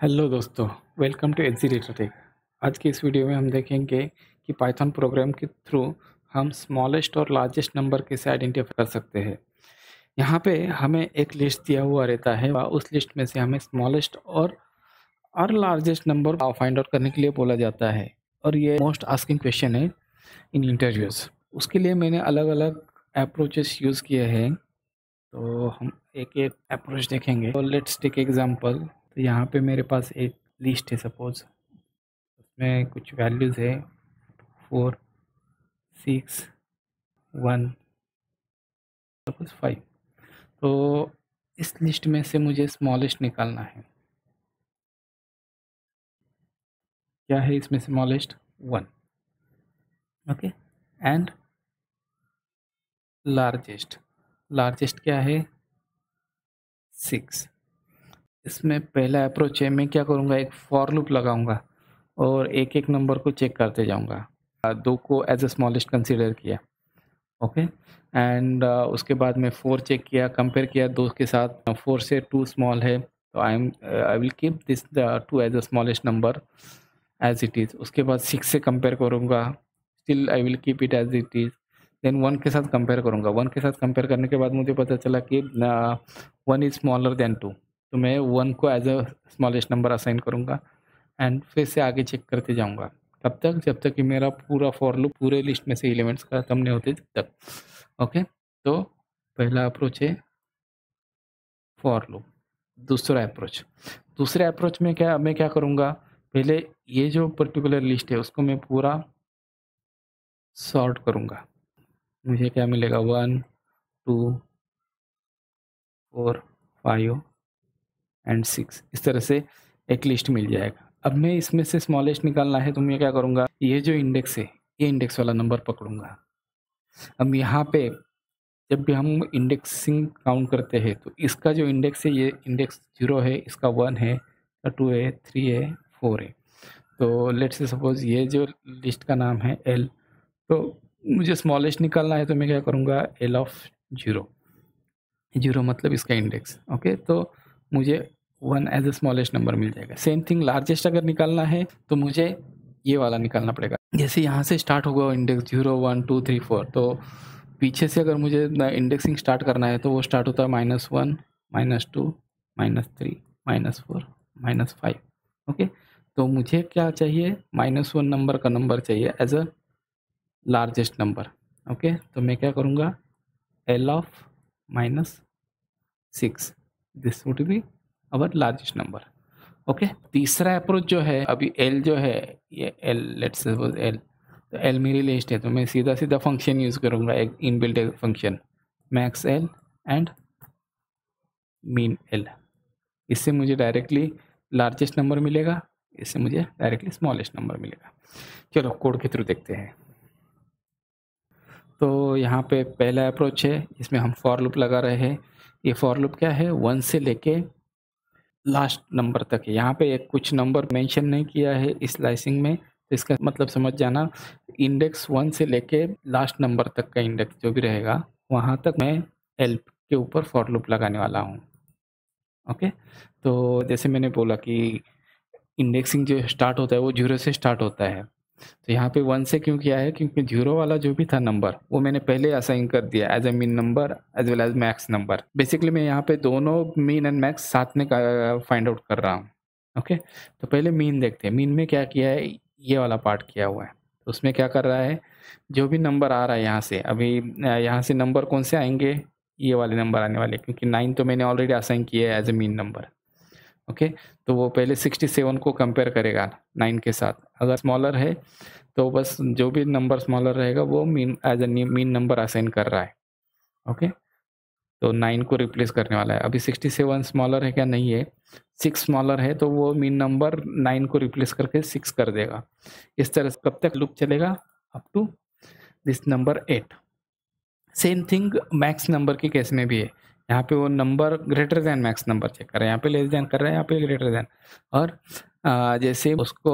Hello दोस्तों, welcome to एग्जी data take. आज की इस वीडियो में हम देखेंगे कि पाइथन प्रोग्राम के थ्रू हम स्मॉलेस्ट और लार्जेस्ट नंबर कैसे आइडेंटिफाई कर सकते हैं। यहाँ पे हमें एक लिस्ट दिया हुआ रहता है और उस लिस्ट में से हमें स्मॉलेस्ट और लार्जेस्ट नंबर फाइंड आउट करने के लिए बोला जाता है। और ये मोस्ट आस्किंग क्वेश्चन है इन इंटरव्यूज़। उसके लिए मैंने अलग अलग अप्रोचेस यूज़ किए हैं, तो हम एक एक अप्रोच देखेंगे। तो लेट्स टेक एग्जांपल। तो यहाँ पे मेरे पास एक लिस्ट है, सपोज उसमें कुछ वैल्यूज़ है 4, 6, 1, सपोज 5। तो इस लिस्ट में से मुझे स्मॉलेस्ट निकालना है। क्या है इसमें smallest? 1। Okay. And largest, largest क्या है? 6। इसमें पहला अप्रोच है, मैं क्या करूँगा, एक फॉर लूप लगाऊंगा और एक एक नंबर को चेक करते जाऊंगा। दो को एज अ स्मॉलेस्ट कंसीडर किया, ओके। एंड उसके बाद में 4 चेक किया, कंपेयर किया 2 के साथ। 4 से 2 स्मॉल है, तो I will keep this the 2 as a smallest number as it is. उसके बाद 6 से कंपेयर करूँगा, still I will keep it as it is. Then 1 के साथ कंपेयर करूँगा। 1 के साथ कंपेयर करने के बाद मुझे पता चला कि 1 इज़ स्मॉलर देन 2, तो मैं 1 को as a smallest number assign करूँगा एंड फिर से आगे चेक करते जाऊँगा। तब तक जब तक कि मेरा पूरा फॉर लूप पूरे लिस्ट में से एलिमेंट्स खत्म नहीं होते तब तक। ओके। तो पहला अप्रोच है फॉर लूप। दूसरे अप्रोच में मैं क्या करूँगा, पहले ये जो पर्टिकुलर लिस्ट है उसको मैं पूरा सॉर्ट करूँगा। मुझे क्या मिलेगा? 1, 2, 4, 5 एंड 6, इस तरह से एक लिस्ट मिल जाएगा। अब मैं इसमें से स्मॉलेस्ट निकालना है, तो मैं क्या करूँगा, ये जो इंडेक्स है ये इंडेक्स वाला नंबर पकड़ूंगा। अब यहाँ पे जब भी हम इंडेक्सिंग काउंट करते हैं तो इसका जो इंडेक्स है, ये इंडेक्स 0 है, इसका 1 है, 2 है, 3 है, 4 है। तो लेट्स से सपोज ये जो लिस्ट का नाम है एल, तो मुझे स्मॉलेस्ट निकालना है, तो मैं क्या करूँगा, एल ऑफ 0। 0 मतलब इसका इंडेक्स, ओके। तो मुझे 1 एज अ स्मॉलेस्ट नंबर मिल जाएगा। सेम थिंग लार्जेस्ट अगर निकालना है तो मुझे ये वाला निकालना पड़ेगा। जैसे यहाँ से स्टार्ट होगा इंडेक्स 0, 1, 2, 3, 4, तो पीछे से अगर मुझे इंडेक्सिंग स्टार्ट करना है तो वो स्टार्ट होता है -1, -2, -3, -4, -5, ओके। तो मुझे क्या चाहिए? -1 नंबर का नंबर चाहिए as a largest number, okay. तो मैं क्या करूँगा, L of -6, this would be our largest number, okay. तीसरा अप्रोच जो है, अभी एल जो है, ये एल, लेट्स सपोज एल, तो एल मेरी लिस्ट है, तो मैं सीधा सीधा फंक्शन यूज़ करूँगा, एक inbuilt function max L and min L. इससे मुझे डायरेक्टली लार्जेस्ट नंबर मिलेगा, इससे मुझे डायरेक्टली स्मॉलेस्ट नंबर मिलेगा। चलो कोड के थ्रू देखते हैं। तो यहाँ पे पहला अप्रोच है, इसमें हम फॉर लूप लगा रहे हैं। ये फॉर लूप क्या है, 1 से लेके लास्ट नंबर तक है। यहाँ पे एक कुछ नंबर मेंशन नहीं किया है इस स्लाइसिंग में, तो इसका मतलब समझ जाना, इंडेक्स 1 से लेके लास्ट नंबर तक का इंडेक्स जो भी रहेगा वहाँ तक मैं एल के ऊपर फॉर लूप लगाने वाला हूँ, ओके। तो जैसे मैंने बोला कि इंडेक्सिंग जो स्टार्ट होता है वो 0 से स्टार्ट होता है। तो यहाँ पे 1 से क्यों किया है, क्योंकि 0 वाला जो भी था नंबर वो मैंने पहले असाइन कर दिया as a min number as well as max number. Basically मैं यहाँ पे दोनों मीन एंड मैक्स साथ में फाइंड आउट कर रहा हूँ, ओके। तो पहले मीन देखते हैं। मीन में क्या किया है, ये वाला पार्ट किया हुआ है। तो उसमें क्या कर रहा है, जो भी नंबर आ रहा है यहाँ से, अभी यहाँ से नंबर कौन से आएंगे, ये वाले नंबर आने वाले, क्योंकि 9 तो मैंने ऑलरेडी असाइन किया है as a min number, okay. तो वो पहले 67 को कंपेयर करेगा 9 के साथ। अगर स्मॉलर है तो बस जो भी नंबर स्मॉलर रहेगा वो min as a min number assign कर रहा है, ओके। तो 9 को रिप्लेस करने वाला है। अभी 67 स्मॉलर है क्या? नहीं है। 6 स्मॉलर है, तो वो मीन नंबर 9 को रिप्लेस करके 6 कर देगा। इस तरह से कब तक लूप चलेगा? Up to this number 8। Same thing max number के केस में भी है। यहाँ पे वो number greater than max number check कर रहा है, यहाँ पे लेस देन कर रहा है, यहाँ पे ग्रेटर देन। और जैसे उसको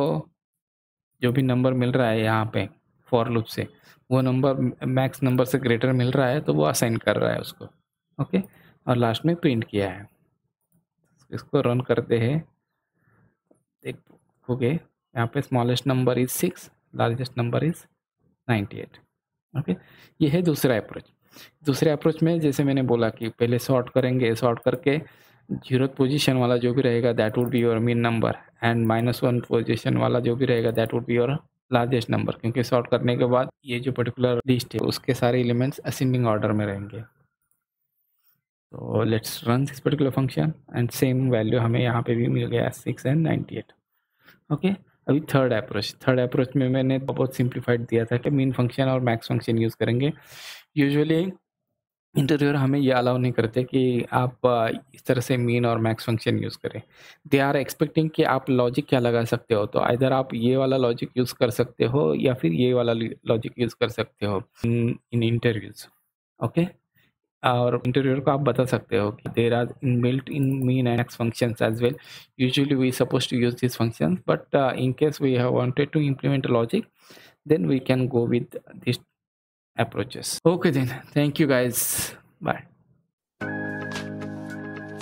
जो भी नंबर मिल रहा है यहाँ पे फॉर लूप से, वो नंबर मैक्स नंबर से ग्रेटर मिल रहा है तो वो असाइन कर रहा है उसको, ओके। और लास्ट में प्रिंट किया है। इसको रन करते हैं देखोगे यहाँ पे smallest number is 6, largest number is 98। Okay, ये है दूसरा अप्रोच। दूसरे अप्रोच में जैसे मैंने बोला कि पहले सॉर्ट करेंगे, सॉर्ट करके 0th पोजीशन वाला जो भी रहेगा that would be your mean number, and -1 position वाला जो भी रहेगा that would be your largest number, क्योंकि सॉर्ट करने के बाद ये जो पर्टिकुलर लिस्ट है उसके सारे एलिमेंट्स असेंडिंग ऑर्डर में रहेंगे। तो let's run this particular function and same value हमें यहाँ पे भी मिल गया 6 एंड 98। ओके, अभी थर्ड अप्रोच में मैंने बहुत सिंप्लीफाइड दिया था कि मीन फंक्शन और मैक्स फंक्शन यूज़ करेंगे। यूजुअली इंटरव्यूअर हमें ये अलाउ नहीं करते कि आप इस तरह से मीन और मैक्स फंक्शन यूज़ करें। दे आर एक्सपेक्टिंग कि आप लॉजिक क्या लगा सकते हो, तो आइदर आप ये वाला लॉजिक यूज़ कर सकते हो या फिर ये वाला लॉजिक यूज़ कर सकते हो इन इंटरव्यूज़। ओके, और इंटरव्यूअर को आप बता सकते हो कि there are inbuilt in min and max functions as well. Usually we suppose to use this functions, but in case we have wanted to implement a logic, then we can go with these approaches. Okay then, thank you guys, bye.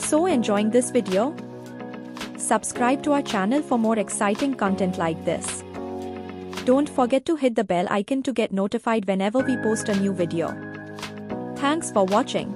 So enjoying this video? Subscribe to our channel for more exciting content like this. Don't forget to hit the bell icon to get notified whenever we post a new video. Thanks for watching.